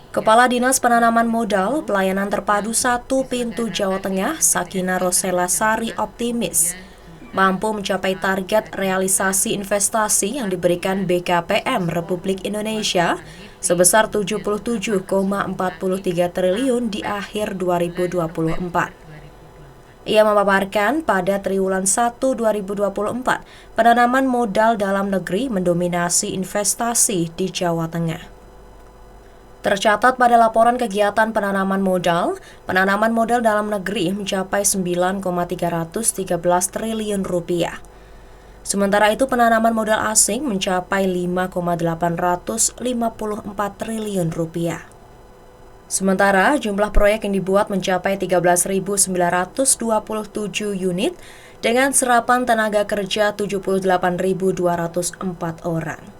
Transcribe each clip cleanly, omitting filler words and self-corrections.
Kepala Dinas Penanaman Modal Pelayanan Terpadu 1 Pintu Jawa Tengah, Sakina Rosela Sari optimis mampu mencapai target realisasi investasi yang diberikan BKPM Republik Indonesia sebesar 77,43 triliun di akhir 2024. Ia memaparkan pada triwulan 1 2024, penanaman modal dalam negeri mendominasi investasi di Jawa Tengah. Tercatat pada laporan kegiatan penanaman modal dalam negeri mencapai 9,313 triliun rupiah. Sementara itu penanaman modal asing mencapai 5,854 triliun rupiah. Sementara jumlah proyek yang dibuat mencapai 13.927 unit dengan serapan tenaga kerja 78.204 orang.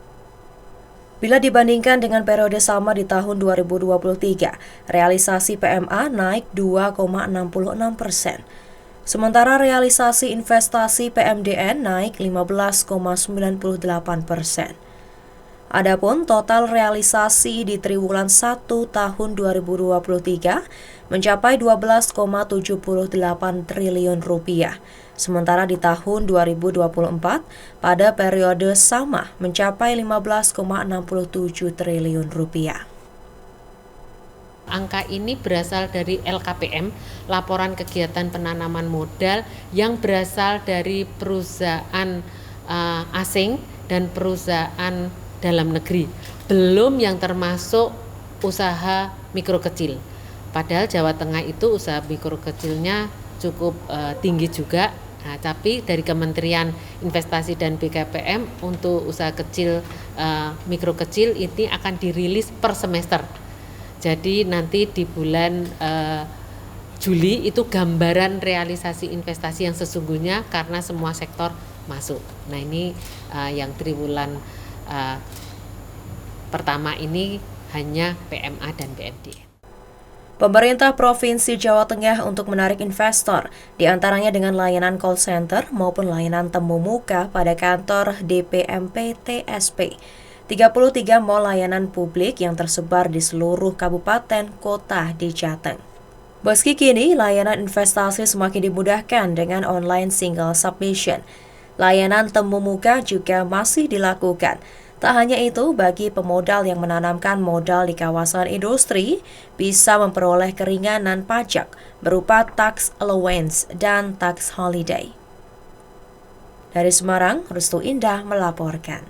Bila dibandingkan dengan periode sama di tahun 2023, realisasi PMA naik 2,66%. Sementara realisasi investasi PMDN naik 15,98%. Adapun total realisasi di triwulan 1 tahun 2023 mencapai 12,78 triliun rupiah. Sementara di tahun 2024 pada periode sama mencapai 15,67 triliun rupiah. Angka ini berasal dari LKPM, laporan kegiatan penanaman modal yang berasal dari perusahaan asing dan perusahaan dalam negeri, belum yang termasuk usaha mikro kecil. Padahal Jawa Tengah itu usaha mikro kecilnya cukup tinggi juga. Nah, tapi dari Kementerian Investasi dan BKPM untuk usaha kecil, mikro kecil ini akan dirilis per semester. Jadi nanti di bulan Juli itu gambaran realisasi investasi yang sesungguhnya karena semua sektor masuk. Nah ini yang triwulan pertama ini hanya PMA dan PMD. Pemerintah Provinsi Jawa Tengah untuk menarik investor, diantaranya dengan layanan call center maupun layanan temu muka pada kantor DPMP TSP. 33 mall layanan publik yang tersebar di seluruh kabupaten kota di Jateng. Meski kini, layanan investasi semakin dimudahkan dengan online single submission. Layanan temu muka juga masih dilakukan. Tak hanya itu, bagi pemodal yang menanamkan modal di kawasan industri, bisa memperoleh keringanan pajak berupa tax allowance dan tax holiday. Dari Semarang, Restu Indah melaporkan.